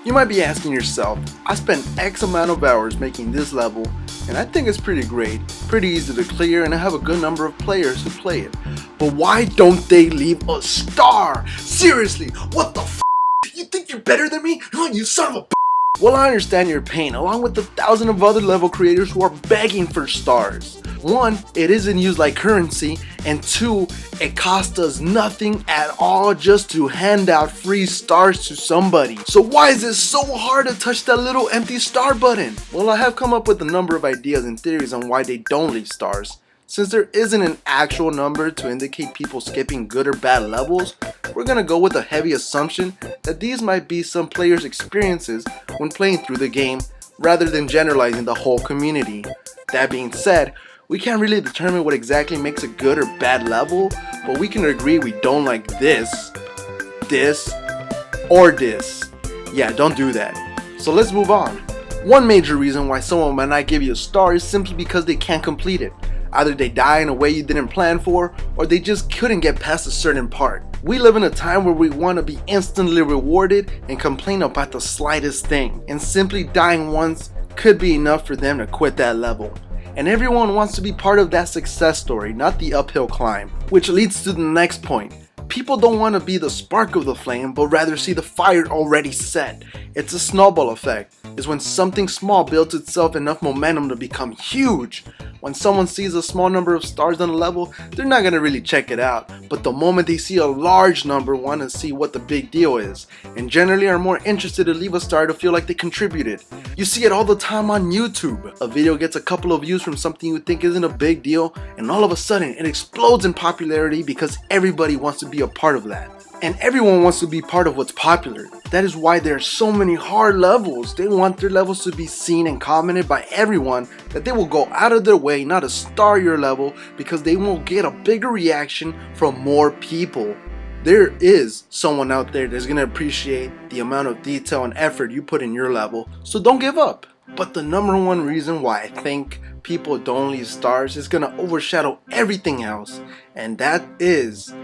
You might be asking yourself, I spent X amount of hours making this level, and I think it's pretty great, pretty easy to clear, and I have a good number of players who play it. But why don't they leave a star? Seriously, what the f***? You think you're better than me? You son of a b****. Well, I understand your pain, along with the thousands of other level creators who are begging for stars. One, it isn't used like currency, and two, it costs us nothing at all just to hand out free stars to somebody. So why is it so hard to touch that little empty star button? Well, I have come up with a number of ideas and theories on why they don't leave stars. Since there isn't an actual number to indicate people skipping good or bad levels, we're gonna go with a heavy assumption that these might be some players' experiences when playing through the game, rather than generalizing the whole community. That being said, we can't really determine what exactly makes a good or bad level, but we can agree we don't like this, or this. Yeah, don't do that. So let's move on. One major reason why someone might not give you a star is simply because they can't complete it. Either they die in a way you didn't plan for, or they just couldn't get past a certain part. We live in a time where we want to be instantly rewarded and complain about the slightest thing, and simply dying once could be enough for them to quit that level. And everyone wants to be part of that success story, not the uphill climb. Which leads to the next point. People don't want to be the spark of the flame, but rather see the fire already set. It's a snowball effect. It's when something small builds itself enough momentum to become huge. When someone sees a small number of stars on a level, they're not going to really check it out. But the moment they see a large number, want to see what the big deal is. And generally are more interested to leave a star to feel like they contributed. You see it all the time on YouTube. A video gets a couple of views from something you think isn't a big deal, and all of a sudden it explodes in popularity because everybody wants to be a part of that. And everyone wants to be part of what's popular. That is why there are so many hard levels. They want their levels to be seen and commented by everyone, that they will go out of their way not to star your level because they will get a bigger reaction from more people. There is someone out there that's going to appreciate the amount of detail and effort you put in your level, so don't give up. But the number one reason why I think people don't leave stars is going to overshadow everything else, and that is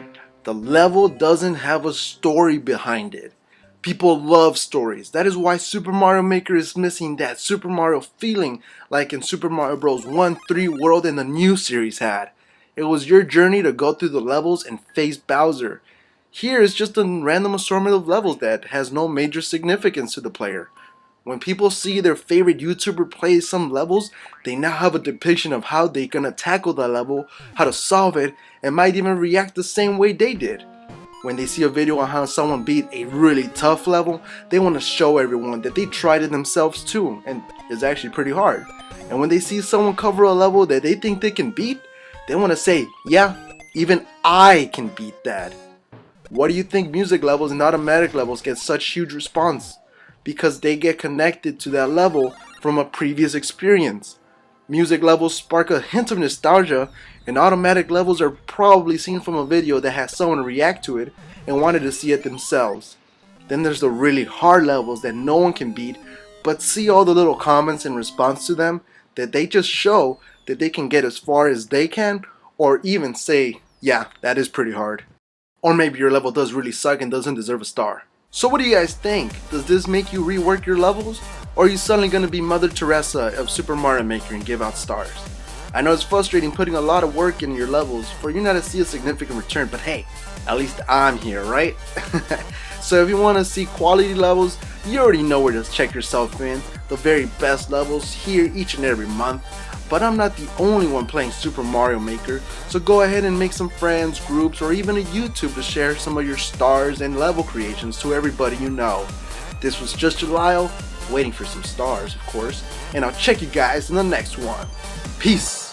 the level doesn't have a story behind it. People love stories. That is why Super Mario Maker is missing that Super Mario feeling like in Super Mario Bros. 1, 3 World and the new series had. It was your journey to go through the levels and face Bowser. Here is just a random assortment of levels that has no major significance to the player. When people see their favorite YouTuber play some levels, they now have a depiction of how they're gonna tackle that level, how to solve it, and might even react the same way they did. When they see a video on how someone beat a really tough level, they want to show everyone that they tried it themselves too, and it's actually pretty hard. And when they see someone cover a level that they think they can beat, they want to say, yeah, even I can beat that. Why do you think music levels and automatic levels get such huge response? Because they get connected to that level from a previous experience. Music levels spark a hint of nostalgia, and automatic levels are probably seen from a video that has someone react to it and wanted to see it themselves. Then there's the really hard levels that no one can beat, but see all the little comments in response to them that they just show that they can get as far as they can, or even say, yeah, that is pretty hard. Or maybe your level does really suck and doesn't deserve a star. So what do you guys think? Does this make you rework your levels? Or are you suddenly going to be Mother Teresa of Super Mario Maker and give out stars? I know it's frustrating putting a lot of work in your levels for you not to see a significant return, but hey, at least I'm here, right? So if you want to see quality levels, you already know where to check yourself in. The very best levels here each and every month. But I'm not the only one playing Super Mario Maker, so go ahead and make some friends, groups, or even a YouTube to share some of your stars and level creations to everybody you know. This was Just Lyle, waiting for some stars of course, and I'll check you guys in the next one. Peace!